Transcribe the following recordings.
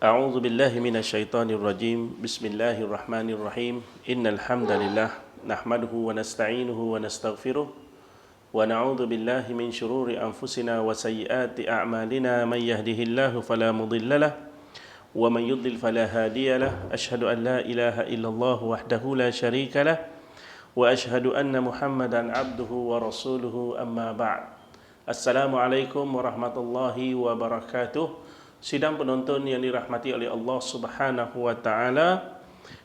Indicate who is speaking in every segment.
Speaker 1: أعوذ بالله من الشيطان الرجيم بسم الله الرحمن الرحيم إن الحمد لله نحمده ونستعينه ونستغفره ونعوذ بالله من شرور أنفسنا وسيئات أعمالنا من يهده الله فلا مضل له ومن يضلل فلا هادي له أشهد أن لا إله إلا الله وحده لا شريك له وأشهد أن محمدا عبده ورسوله أما بعد السلام عليكم ورحمة الله وبركاته. Sidang penonton yang dirahmati oleh Allah Subhanahu wa taala.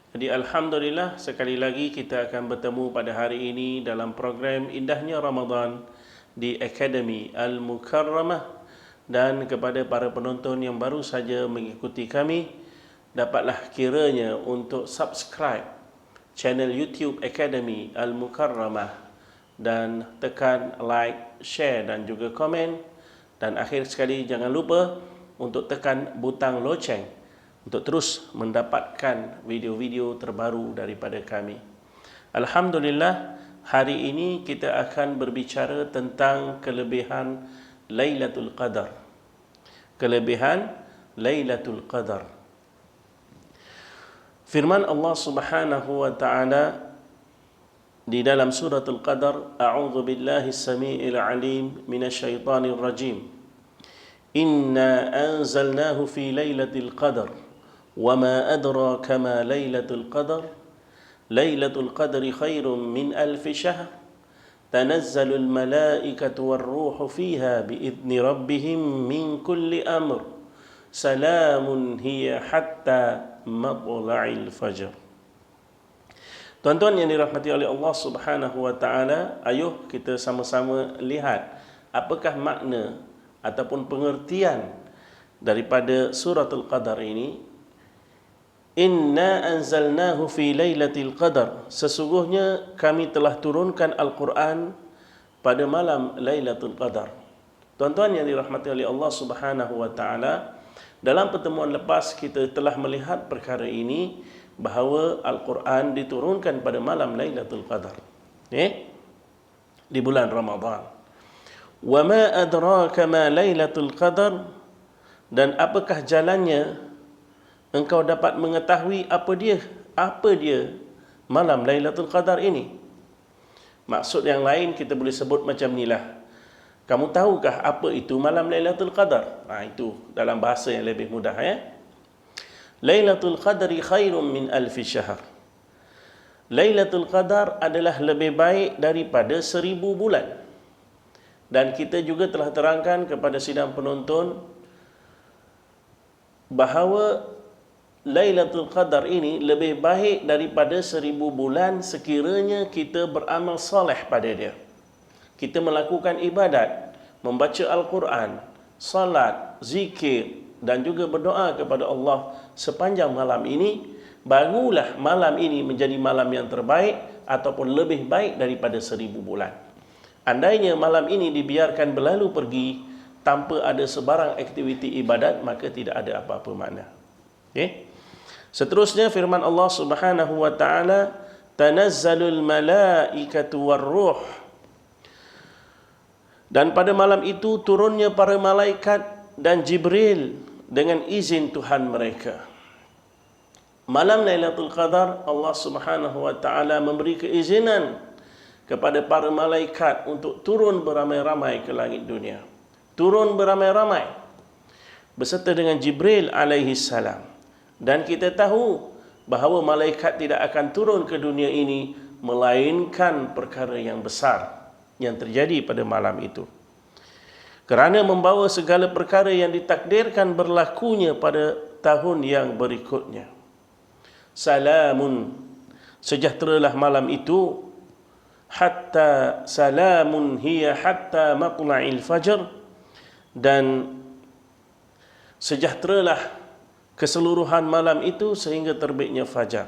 Speaker 1: Jadi alhamdulillah sekali lagi kita akan bertemu pada hari ini dalam program Indahnya Ramadan di Akademi Al-Mukarramah, dan kepada para penonton yang baru saja mengikuti kami, dapatlah kiranya untuk subscribe channel YouTube Akademi Al-Mukarramah dan tekan like, share dan juga komen, dan akhir sekali jangan lupa untuk tekan butang loceng untuk terus mendapatkan video-video terbaru daripada kami. Alhamdulillah, hari ini kita akan berbicara tentang kelebihan Lailatul Qadar. Kelebihan Lailatul Qadar. Firman Allah Subhanahu wa taala di dalam surah Al-Qadar, A'udzu billahi as-sami'il 'alim minasyaitonir rajim. Inna anzalnahu fi lailatul qadar wama adraka ma lailatul qadar lailatul qadri khairum min alfi syahr tanazzalul malaikatu warruhu fiha biidzni rabbihim min kulli amr salamun hiya hatta matla'il fajr. Tuan-tuan yang dirahmati oleh Allah Subhanahu wa taala, ayuh kita sama-sama lihat apakah makna ataupun pengertian daripada suratul Qadar ini. Inna anzalnahu fi lailatul qadar, sesungguhnya kami telah turunkan Al-Quran pada malam Lailatul Qadar. Tuan-tuan yang dirahmati oleh Allah Subhanahu wa taala, dalam pertemuan lepas kita telah melihat perkara ini, bahawa Al-Quran diturunkan pada malam Lailatul Qadar, di bulan Ramadan. Wa ma adraka ma Lailatul Qadar, dan apakah jalannya engkau dapat mengetahui apa dia malam Lailatul Qadar ini. Maksud yang lain kita boleh sebut macam inilah. Kamu tahukah apa itu malam Lailatul Qadar? Itu dalam bahasa yang lebih mudah, Lailatul Qadri khairum min alfi syahr. Lailatul Qadar adalah lebih baik daripada 1000 bulan. Dan kita juga telah terangkan kepada sidang penonton bahawa Lailatul Qadar ini lebih baik daripada 1000 bulan sekiranya kita beramal soleh pada dia. Kita melakukan ibadat, membaca Al-Quran, salat, zikir dan juga berdoa kepada Allah sepanjang malam ini, barulah malam ini menjadi malam yang terbaik ataupun lebih baik daripada 1000 bulan. Andainya malam ini dibiarkan berlalu pergi tanpa ada sebarang aktiviti ibadat, maka tidak ada apa-apa makna. Seterusnya firman Allah Subhanahu wa taala, tanazzalul malaikatu warruh, dan pada malam itu turunnya para malaikat dan Jibril dengan izin Tuhan mereka. Malam Lailatul Qadar, Allah Subhanahu wa taala memberi keizinan kepada para malaikat untuk turun beramai-ramai ke langit dunia. Turun beramai-ramai beserta dengan Jibril alaihi salam. Dan kita tahu bahawa malaikat tidak akan turun ke dunia ini melainkan perkara yang besar yang terjadi pada malam itu, kerana membawa segala perkara yang ditakdirkan berlakunya pada tahun yang berikutnya. Salamun, sejahteralah malam itu, hatta salamun hiya hatta matla'il fajr, dan sejahteralah keseluruhan malam itu sehingga terbitnya fajar.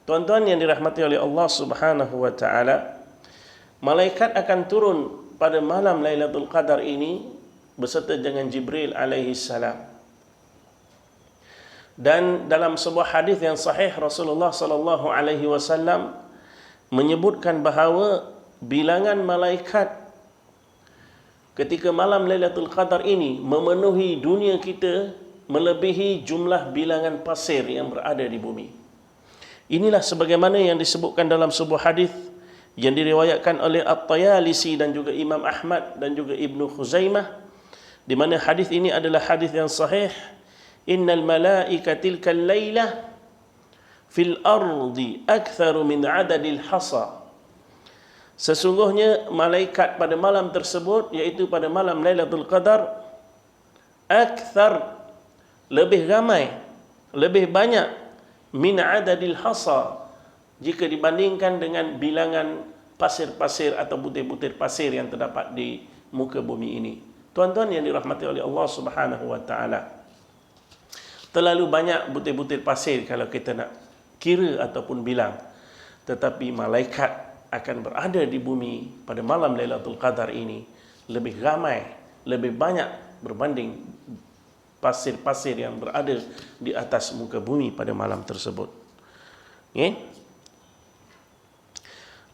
Speaker 1: Tuan-tuan yang dirahmati oleh Allah Subhanahu wa taala, malaikat akan turun pada malam Lailatul Qadar ini beserta dengan Jibril alaihi salam. Dan dalam sebuah hadis yang sahih, Rasulullah sallallahu alaihi wasallam menyebutkan bahawa bilangan malaikat ketika malam Lailatul Qadar ini memenuhi dunia kita melebihi jumlah bilangan pasir yang berada di bumi. Inilah sebagaimana yang disebutkan dalam sebuah hadis yang diriwayatkan oleh At-Tayalisi dan juga Imam Ahmad dan juga Ibnu Khuzaimah, di mana hadis ini adalah hadis yang sahih. Innal malaika tilkal lailah fil ardi aktsaru min adadil hasa. Sesungguhnya malaikat pada malam tersebut, iaitu pada malam Lailatul Qadar, akthar, lebih ramai, lebih banyak, min adadil hasa, jika dibandingkan dengan bilangan pasir-pasir atau butir-butir pasir yang terdapat di muka bumi ini. Tuan-tuan yang dirahmati oleh Allah Subhanahu wa taala, terlalu banyak butir-butir pasir kalau kita nak kira ataupun bilang. Tetapi malaikat akan berada di bumi pada malam Lailatul Qadar ini lebih ramai, lebih banyak berbanding pasir-pasir yang berada di atas muka bumi pada malam tersebut. Okay?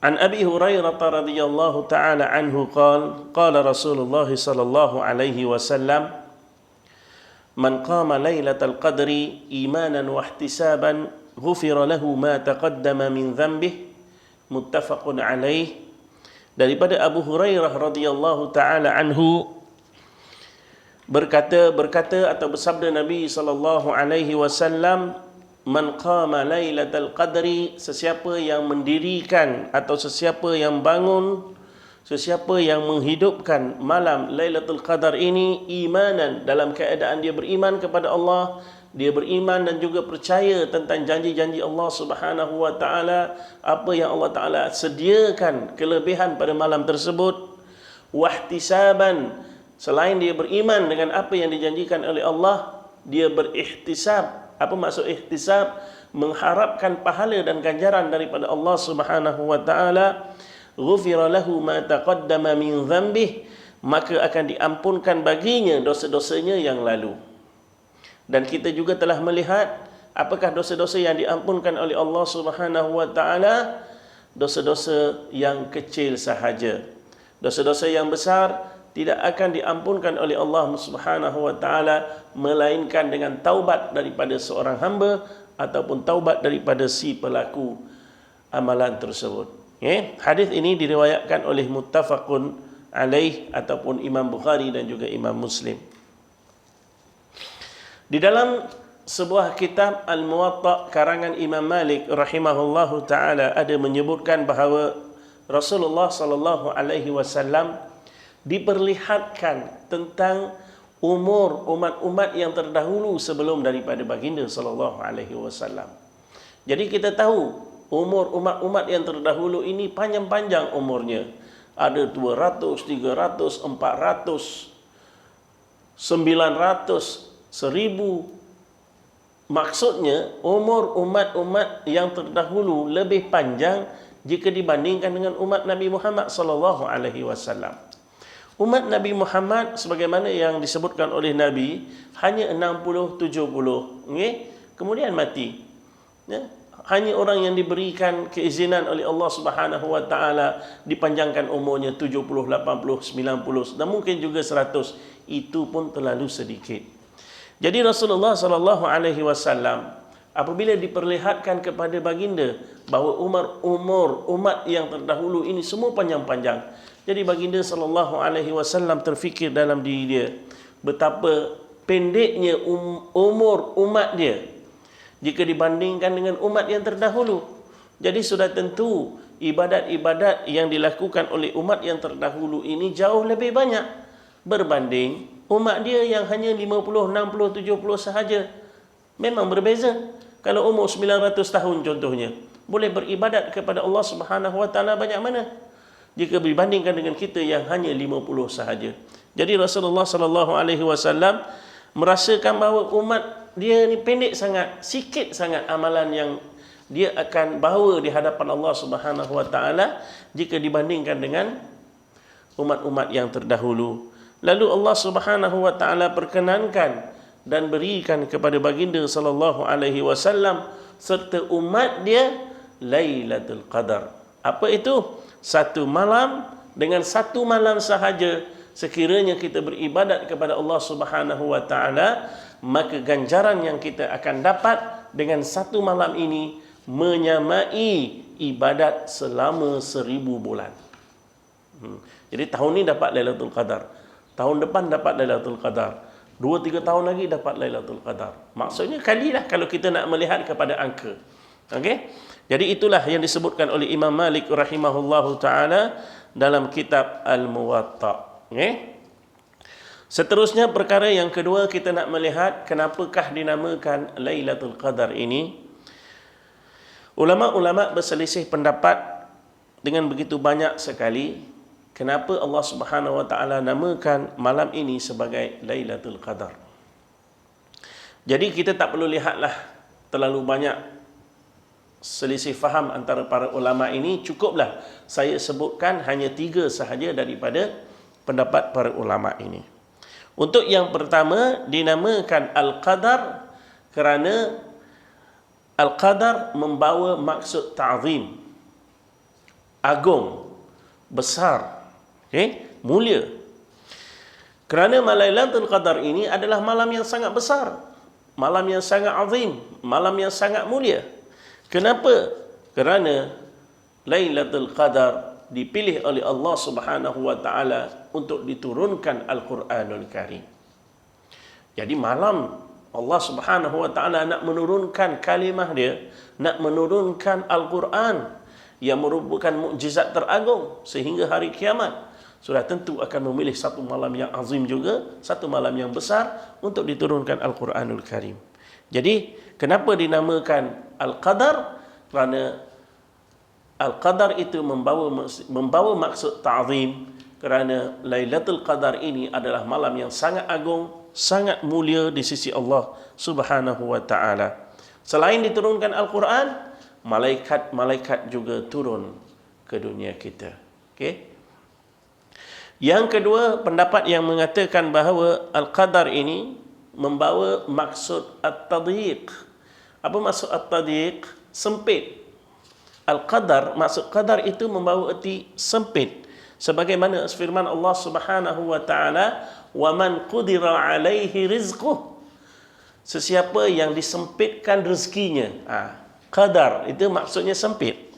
Speaker 1: An Abi Hurairah radhiyallahu taala anhu qala Rasulullah sallallahu alaihi wasallam, man qama lailatal qadri imanan wa ihtisaban ghufira lahu ma taqaddama min dhanbihi, muttafaqun alaih. Daripada Abu Hurairah radhiyallahu taala anhu berkata atau bersabda Nabi sallallahu alaihi wasallam, man qama lailatal qadri, sesiapa yang mendirikan atau sesiapa yang bangun, sesiapa yang menghidupkan malam Lailatul Qadar ini imanan, dalam keadaan dia beriman kepada Allah, dia beriman dan juga percaya tentang janji-janji Allah Subhanahu wa taala, apa yang Allah taala sediakan kelebihan pada malam tersebut, wahtisaban, selain dia beriman dengan apa yang dijanjikan oleh Allah, dia berihtisab. Apa maksud ihtisab? Mengharapkan pahala dan ganjaran daripada Allah Subhanahu wa taala. Ghufira lahu ma taqaddama min dhanbihi, maka akan diampunkan baginya dosa-dosanya yang lalu. Dan kita juga telah melihat apakah dosa-dosa yang diampunkan oleh Allah Subhanahu wa taala, dosa-dosa yang kecil sahaja. Dosa-dosa yang besar tidak akan diampunkan oleh Allah Subhanahu wa taala melainkan dengan taubat daripada seorang hamba ataupun taubat daripada si pelaku amalan tersebut. Hadis ini diriwayatkan oleh muttafaqun alaih ataupun Imam Bukhari dan juga Imam Muslim. Di dalam sebuah kitab Al-Muwatta karangan Imam Malik rahimahullahu taala ada menyebutkan bahawa Rasulullah sallallahu alaihi wasallam diperlihatkan tentang umur umat-umat yang terdahulu sebelum daripada baginda sallallahu alaihi wasallam. Jadi kita tahu umur umat-umat yang terdahulu ini panjang-panjang umurnya. Ada 200, 300, 400, 900, 1000. Maksudnya umur umat-umat yang terdahulu lebih panjang jika dibandingkan dengan umat Nabi Muhammad sallallahu alaihi wasallam. Umat Nabi Muhammad sebagaimana yang disebutkan oleh Nabi hanya 60 70, kemudian mati. Hanya orang yang diberikan keizinan oleh Allah Subhanahu wa taala dipanjangkan umurnya 70, 80, 90 dan mungkin juga 100. Itu pun terlalu sedikit. Jadi Rasulullah sallallahu alaihi wasallam apabila diperlihatkan kepada baginda bahawa umur umat yang terdahulu ini semua panjang-panjang, jadi baginda sallallahu alaihi wasallam terfikir dalam diri dia betapa pendeknya umur umat dia jika dibandingkan dengan umat yang terdahulu. Jadi sudah tentu ibadat-ibadat yang dilakukan oleh umat yang terdahulu ini jauh lebih banyak berbanding umat dia yang hanya 50, 60, 70 sahaja. Memang berbeza. Kalau umur 900 tahun contohnya, boleh beribadat kepada Allah Subhanahu wa taala banyak mana jika dibandingkan dengan kita yang hanya 50 sahaja. Jadi Rasulullah sallallahu alaihi wasallam merasakan bahawa umat dia ni pendek sangat, sikit sangat amalan yang dia akan bawa di hadapan Allah Subhanahu wa taala jika dibandingkan dengan umat-umat yang terdahulu. Lalu Allah Subhanahu wa taala perkenankan dan berikan kepada baginda sallallahu alaihi wasallam serta umat dia Lailatul Qadar. Apa itu? Satu malam dengan satu malam sahaja sekiranya kita beribadat kepada Allah Subhanahu wa taala, maka ganjaran yang kita akan dapat dengan satu malam ini menyamai ibadat selama 1000 bulan. Jadi tahun ni dapat Lailatul Qadar, tahun depan dapat Lailatul Qadar, 2-3 tahun lagi dapat Lailatul Qadar. Maksudnya kalilah kalau kita nak melihat kepada angka. Okey? Jadi itulah yang disebutkan oleh Imam Malik rahimahullahu taala dalam kitab Al-Muwatta. Okey? Seterusnya perkara yang kedua, kita nak melihat kenapakah dinamakan Lailatul Qadar ini. Ulama-ulama berselisih pendapat dengan begitu banyak sekali kenapa Allah Subhanahu wa taala namakan malam ini sebagai Lailatul Qadar. Jadi kita tak perlu lihatlah terlalu banyak selisih faham antara para ulama ini, cukuplah saya sebutkan hanya 3 sahaja daripada pendapat para ulama ini. Untuk yang pertama, dinamakan Al-Qadar kerana Al-Qadar membawa maksud ta'zim, agung, besar, mulia. Kerana Lailatul Qadar ini adalah malam yang sangat besar, malam yang sangat azim, malam yang sangat mulia. Kenapa? Kerana Lailatul Qadar dipilih oleh Allah Subhanahu wa taala untuk diturunkan Al-Quranul Karim. Jadi malam Allah Subhanahu wa taala nak menurunkan kalimah dia, nak menurunkan Al-Quran yang merupakan mukjizat teragung sehingga hari kiamat, sudah tentu akan memilih satu malam yang azim juga, satu malam yang besar untuk diturunkan Al-Quranul Karim. Jadi kenapa dinamakan Al-Qadar? Kerana Al-Qadar itu membawa maksud ta'zim, kerana Lailatul Qadar ini adalah malam yang sangat agung, sangat mulia di sisi Allah Subhanahu wa taala. Selain diturunkan Al-Quran, malaikat-malaikat juga turun ke dunia kita. Okey. Yang kedua, pendapat yang mengatakan bahawa Al-Qadar ini membawa maksud at-tadyiq. Apa maksud at-tadyiq? Sempit. Al-Qadar, maksud qadar itu membawa erti sempit. Sebagaimana firman Allah Subhanahu wa taala, "Wa man qudira 'alaihi rizquh." Sesiapa yang disempitkan rezekinya. Qadar itu maksudnya sempit.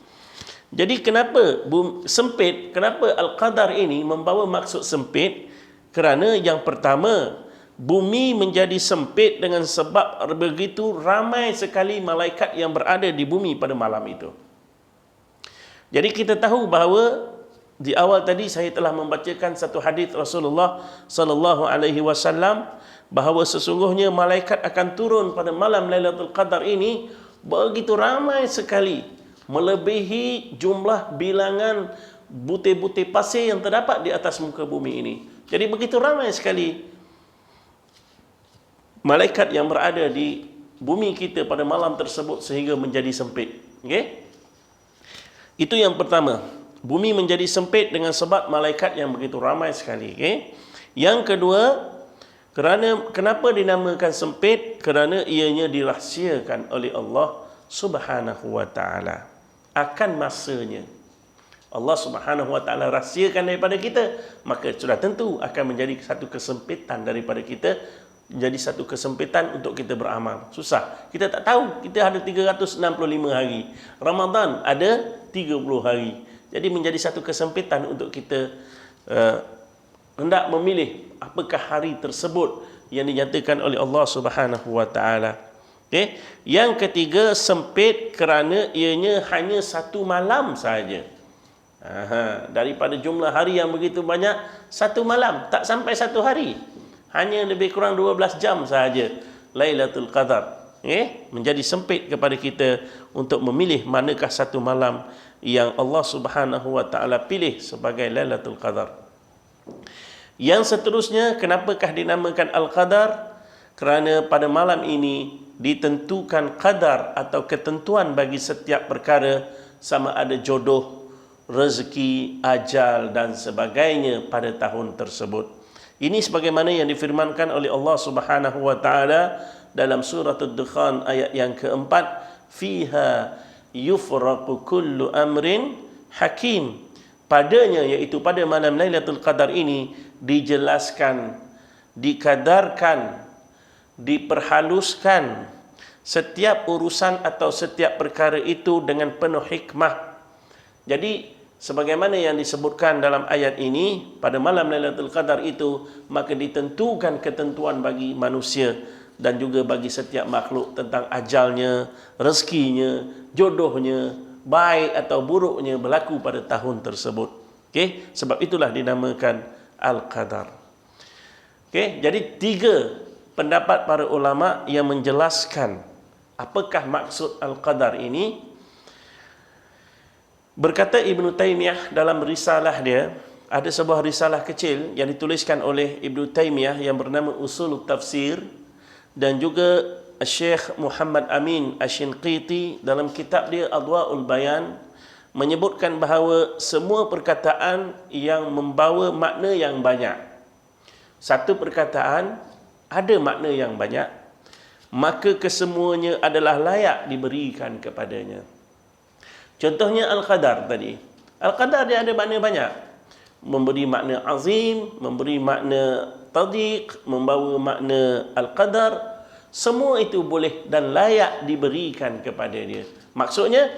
Speaker 1: Jadi kenapa sempit? Kenapa Al-Qadar ini membawa maksud sempit? Kerana yang pertama, bumi menjadi sempit dengan sebab begitu ramai sekali malaikat yang berada di bumi pada malam itu. Jadi kita tahu bahawa di awal tadi saya telah membacakan satu hadis Rasulullah sallallahu alaihi wasallam bahawa sesungguhnya malaikat akan turun pada malam Lailatul Qadar ini begitu ramai sekali, melebihi jumlah bilangan butir-butir pasir yang terdapat di atas muka bumi ini. Jadi begitu ramai sekali malaikat yang berada di bumi kita pada malam tersebut sehingga menjadi sempit. Okey? Itu yang pertama. Bumi menjadi sempit dengan sebab malaikat yang begitu ramai sekali. Okay? Yang kedua, kenapa dinamakan sempit? Kerana ianya dirahsiakan oleh Allah Subhanahu wa taala. Akan masanya Allah Subhanahu wa taala rahsiakan daripada kita, maka sudah tentu akan menjadi satu kesempitan daripada kita, menjadi satu kesempitan untuk kita beramal. Susah. Kita tak tahu. Kita ada 365 hari. Ramadan ada 30 hari. Jadi menjadi satu kesempitan untuk kita hendak memilih apakah hari tersebut yang dinyatakan oleh Allah Subhanahu wa taala. Okey. Yang ketiga, sempit kerana ianya hanya satu malam saja. Daripada jumlah hari yang begitu banyak, satu malam, tak sampai satu hari. Hanya lebih kurang 12 jam sahaja Lailatul Qadar. Menjadi sempit kepada kita untuk memilih manakah satu malam yang Allah Subhanahu wa taala pilih sebagai Lailatul Qadar. Yang seterusnya, kenapakah dinamakan Al-Qadar? Kerana pada malam ini ditentukan qadar atau ketentuan bagi setiap perkara, sama ada jodoh, rezeki, ajal dan sebagainya pada tahun tersebut. Ini sebagaimana yang difirmankan oleh Allah Subhanahu wa taala dalam surah Ad-Dukhan ayat yang keempat, fiha yufraqu kullu amrin hakim. padanya, iaitu pada malam Lailatul Qadar ini, dijelaskan, dikadarkan, diperhaluskan setiap urusan atau setiap perkara itu dengan penuh hikmah. Jadi sebagaimana yang disebutkan dalam ayat ini, pada malam Lailatul Qadar itu maka ditentukan ketentuan bagi manusia dan juga bagi setiap makhluk tentang ajalnya, rezekinya, jodohnya, baik atau buruknya berlaku pada tahun tersebut. Okey, sebab itulah dinamakan Al-Qadar. Okey, jadi 3 pendapat para ulama yang menjelaskan apakah maksud Al-Qadar ini. Berkata Ibnu Taimiyah dalam risalah dia, ada sebuah risalah kecil yang dituliskan oleh Ibnu Taimiyah yang bernama Usul Tafsir, dan juga Syekh Muhammad Amin Asy-Shinqiti dalam kitab dia Adwa'ul Bayan menyebutkan bahawa semua perkataan yang membawa makna yang banyak, satu perkataan ada makna yang banyak, maka kesemuanya adalah layak diberikan kepadanya. Contohnya Al-Qadar tadi. Al-Qadar dia ada makna banyak. Memberi makna azim, memberi makna tadiq, membawa makna Al-Qadar. Semua itu boleh dan layak diberikan kepada dia. Maksudnya,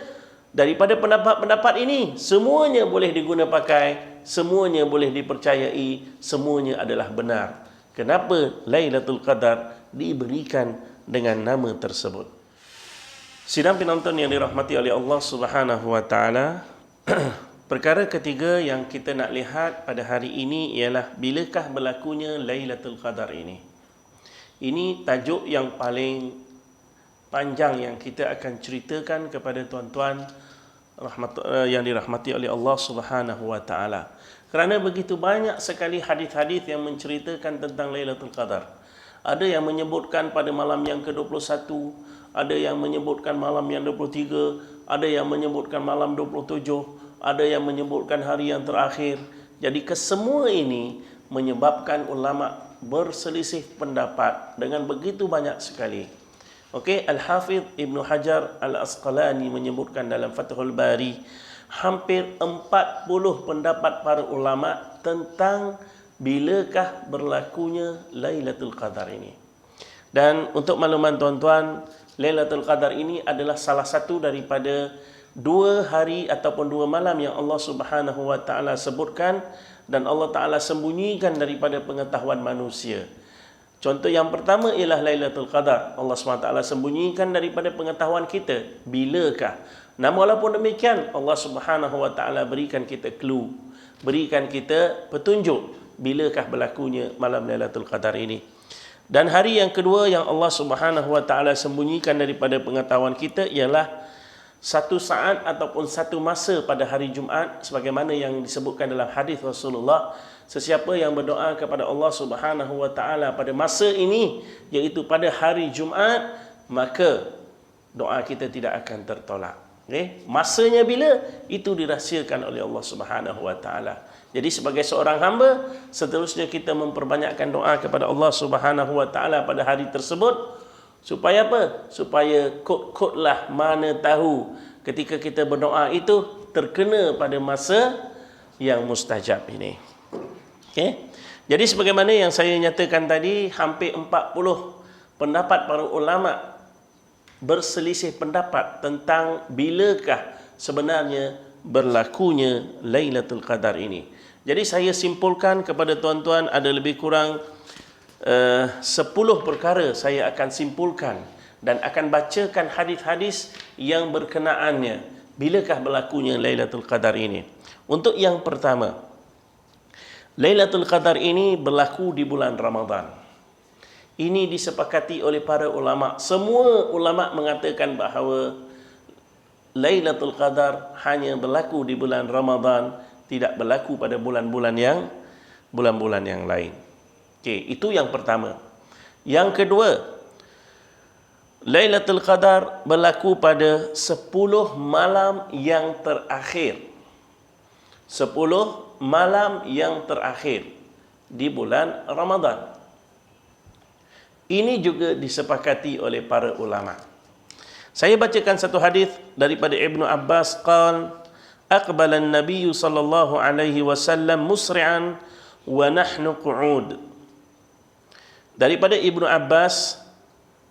Speaker 1: daripada pendapat-pendapat ini, semuanya boleh diguna pakai, semuanya boleh dipercayai, semuanya adalah benar. Kenapa Lailatul Qadar diberikan dengan nama tersebut? Sidang penonton yang dirahmati oleh Allah Subhanahu wa taala, perkara ketiga yang kita nak lihat pada hari ini ialah bilakah berlakunya Lailatul Qadar ini. Ini tajuk yang paling panjang yang kita akan ceritakan kepada tuan-tuan yang dirahmati oleh Allah Subhanahu wa taala. Kerana begitu banyak sekali hadis-hadis yang menceritakan tentang Lailatul Qadar. Ada yang menyebutkan pada malam yang ke-21, ada yang menyebutkan malam yang 23, ada yang menyebutkan malam 27, ada yang menyebutkan hari yang terakhir. Jadi kesemua ini menyebabkan ulama berselisih pendapat dengan begitu banyak sekali. Okey, Al-Hafidh Ibnu Hajar Al-Asqalani menyebutkan dalam Fathul Bari hampir 40 pendapat para ulama tentang bilakah berlakunya Lailatul Qadar ini. Dan untuk makluman tuan-tuan, Lailatul Qadar ini adalah salah satu daripada 2 hari ataupun 2 malam yang Allah Subhanahu wa taala sebutkan dan Allah taala sembunyikan daripada pengetahuan manusia. Contoh yang pertama ialah Lailatul Qadar. Allah SWT sembunyikan daripada pengetahuan kita bilakah. Namun walaupun demikian, Allah Subhanahu wa taala berikan kita clue, berikan kita petunjuk bilakah berlakunya malam Lailatul Qadar ini. Dan hari yang kedua yang Allah Subhanahu wa taala sembunyikan daripada pengetahuan kita ialah satu saat ataupun satu masa pada hari Jumaat, sebagaimana yang disebutkan dalam hadis Rasulullah, sesiapa yang berdoa kepada Allah Subhanahu wa taala pada masa ini, iaitu pada hari Jumaat, maka doa kita tidak akan tertolak. Okay? Masanya bila? Itu dirahsiakan oleh Allah Subhanahu wa taala. Jadi sebagai seorang hamba, seterusnya kita memperbanyakkan doa kepada Allah Subhanahu wa taala pada hari tersebut, supaya apa? Supaya kod-kodlah mana tahu ketika kita berdoa itu terkena pada masa yang mustajab ini. Okay? Jadi sebagaimana yang saya nyatakan tadi, hampir 40 pendapat para ulama berselisih pendapat tentang bilakah sebenarnya berlakunya Lailatul Qadar ini. Jadi saya simpulkan kepada tuan-tuan ada lebih kurang 10 perkara saya akan simpulkan dan akan bacakan hadis-hadis yang berkenaannya bilakah berlakunya Lailatul Qadar ini. Untuk yang pertama, Lailatul Qadar ini berlaku di bulan Ramadan. Ini disepakati oleh para ulama. Semua ulama mengatakan bahawa Lailatul Qadar hanya berlaku di bulan Ramadan, tidak berlaku pada bulan-bulan yang lain. Okey, itu yang pertama. Yang kedua, Lailatul Qadar berlaku pada 10 malam yang terakhir. 10 malam yang terakhir di bulan Ramadan. Ini juga disepakati oleh para ulama. Saya bacakan satu hadis daripada Ibnu Abbas qala aqbala an-nabiy sallallahu alaihi wasallam musri'an wa nahnu qu'ud. Daripada Ibnu Abbas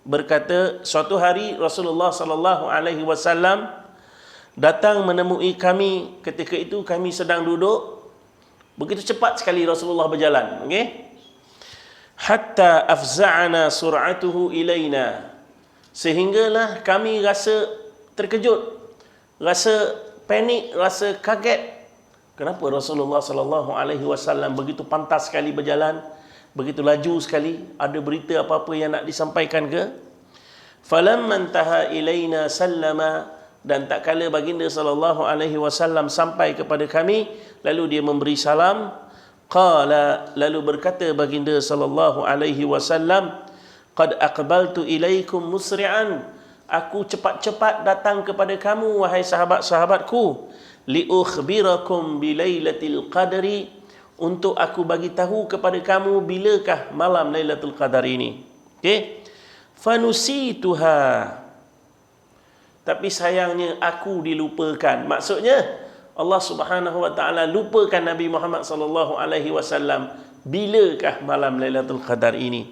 Speaker 1: berkata, suatu hari Rasulullah sallallahu alaihi wasallam datang menemui kami, ketika itu kami sedang duduk. Begitu cepat sekali Rasulullah berjalan, okey? Hatta afza'ana sur'atuhu ilaina, sehinggalah kami rasa terkejut, rasa panik, rasa kaget. Kenapa Rasulullah sallallahu alaihi wasallam begitu pantas sekali berjalan, begitu laju sekali? Ada berita apa-apa yang nak disampaikan ke? Falamma intaha ilaina sallama, dan tak kala baginda sallallahu alaihi wasallam sampai kepada kami, lalu dia memberi salam. Qala, lalu berkata baginda sallallahu alaihi wasallam, qad aqbaltu ilaikum musri'an, aku cepat-cepat datang kepada kamu wahai sahabat-sahabatku, li ukhbirakum bilailatil qadri, untuk aku bagi tahu kepada kamu bilakah malam Lailatul Qadar ini. Okey, fanusituha, tapi sayangnya aku dilupakan. Maksudnya Allah Subhanahu wa taala lupakan Nabi Muhammad sallallahu alaihi wasallam bilakah malam Lailatul Qadar ini.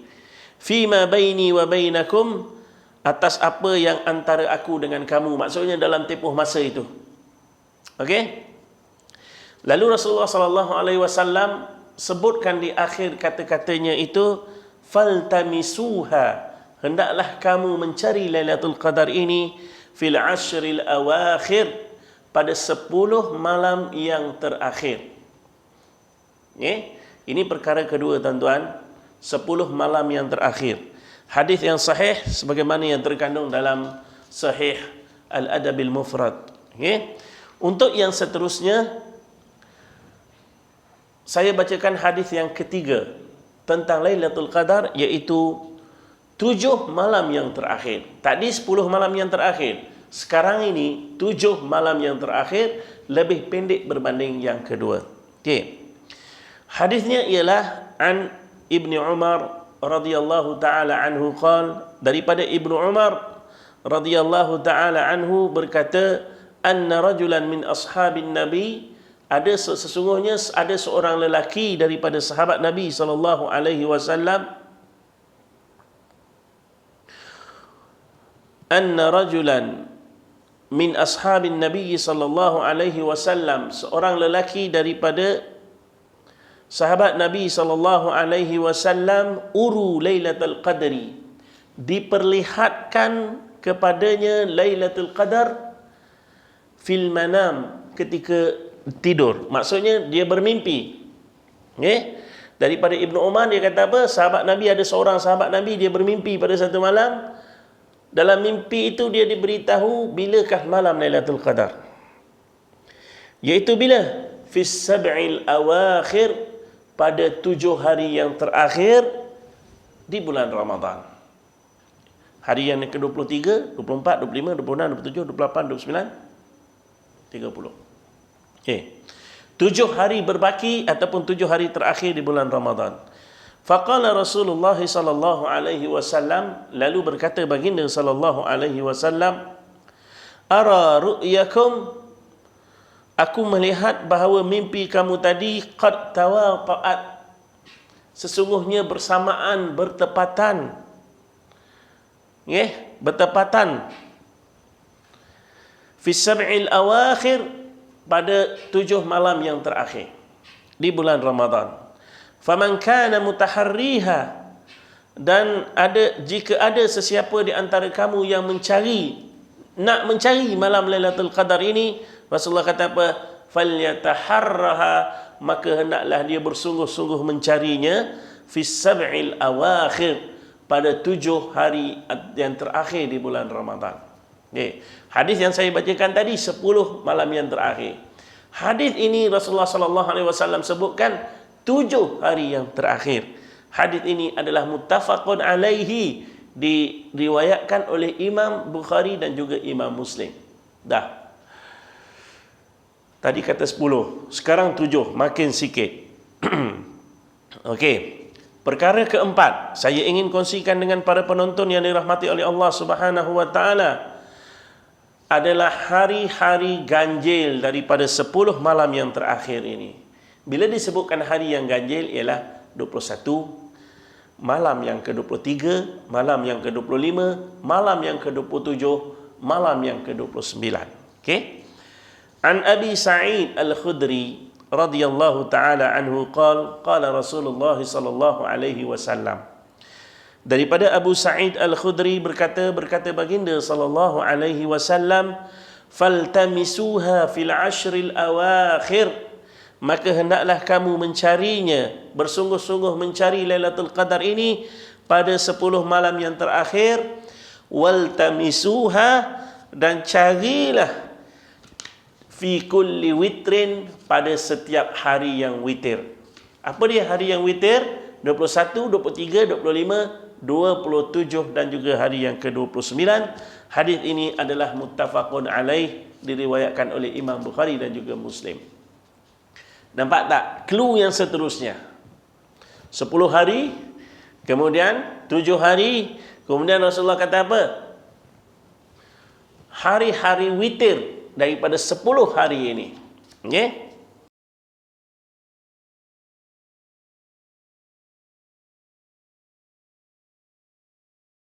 Speaker 1: Fima baini wa bainakum, atas apa yang antara aku dengan kamu, maksudnya dalam tempoh masa itu. Okey? Lalu Rasulullah sallallahu alaihi wasallam sebutkan di akhir kata-katanya itu, faltamisuha, hendaklah kamu mencari Lailatul Qadar ini fil ashril awakhir, pada 10 malam yang terakhir. Ini perkara kedua tuan-tuan, 10 malam yang terakhir. Hadis yang sahih sebagaimana yang terkandung dalam Sahih Al-Adabil Mufrad. Untuk yang seterusnya, saya bacakan hadis yang ketiga tentang Lailatul Qadar, iaitu 7 malam yang terakhir. Tadi 10 malam yang terakhir, sekarang ini 7 malam yang terakhir, lebih pendek berbanding yang kedua. Okey. Hadisnya ialah an Ibni Umar radhiyallahu taala anhu qala, daripada Ibnu Umar radhiyallahu taala anhu berkata, anna rajulan min ashabin nabi, sesungguhnya ada seorang lelaki daripada sahabat Nabi sallallahu alaihi wasallam, anna rajulan min ashabin Nabi sallallahu alaihi wasallam, seorang lelaki daripada sahabat Nabi sallallahu alaihi wasallam, uru Lailatul Qadri, diperlihatkan kepadanya Lailatul Qadar fil manam, ketika tidur. Maksudnya dia bermimpi. Daripada Ibnu Umar, dia kata apa? Sahabat Nabi, ada seorang sahabat Nabi, dia bermimpi pada satu malam. Dalam mimpi itu dia diberitahu bilakah malam Lailatul Qadar, iaitu bila? Fis sab'il awakhir, pada 7 hari yang terakhir di bulan Ramadan. Hari yang ke-23, 24, 25, 26, 27, 28, 29, 30. 7 hari berbaki ataupun 7 hari terakhir di bulan Ramadan. Faqala Rasulullah sallallahu alaihi wasallam, lalu berkata baginda sallallahu alaihi wasallam, ara ru'yakum, aku melihat bahawa mimpi kamu tadi qad tawaqa'at, sesungguhnya bersamaan, bertepatan. Bertepatan. Fi sab'il awakhir, pada 7 malam yang terakhir di bulan Ramadan. Faman kana mutaharriha, dan jika ada sesiapa di antara kamu yang nak mencari malam Lailatul Qadar ini, Rasulullah kata apa? Falyataharraha, maka hendaklah dia bersungguh-sungguh mencarinya fi sab'il awakhir, pada 7 hari yang terakhir di bulan Ramadan. Hadis yang saya bacakan tadi 10 malam yang terakhir. Hadis ini Rasulullah sallallahu alaihi wasallam sebutkan 7 hari yang terakhir. Hadis ini adalah muttafaqun alaihi, diriwayatkan oleh Imam Bukhari dan juga Imam Muslim. Dah. Tadi kata 10, sekarang 7, makin sikit. Okey. Perkara keempat, saya ingin kongsikan dengan para penonton yang dirahmati oleh Allah Subhanahu wa taala. adalah hari-hari ganjil daripada 10 malam yang terakhir ini. Bila disebutkan hari yang ganjil ialah 21, malam yang ke-23, malam yang ke-25, malam yang ke-27, malam yang ke-29. Okey. An Abi Sa'id Al-Khudri radhiyallahu taala anhu qala Rasulullah sallallahu alaihi wasallam. Daripada Abu Sa'id Al-Khudri berkata baginda sallallahu alaihi wasallam, faltamisuha fil ashril awakhir, maka hendaklah kamu mencarinya, bersungguh-sungguh mencari Lailatul Qadar ini pada 10 malam yang terakhir. Waltamisuha, dan carilah fi kulli witrin, pada setiap hari yang witir. Apa dia hari yang witir? 21, 23, 25, 27 dan juga hari yang ke-29. Hadis ini adalah muttafaqun alaih, diriwayatkan oleh Imam Bukhari dan juga Muslim. Nampak tak clue yang seterusnya? 10 hari, kemudian 7 hari, kemudian Rasulullah kata apa? Hari-hari witir daripada 10 hari ini. Okey?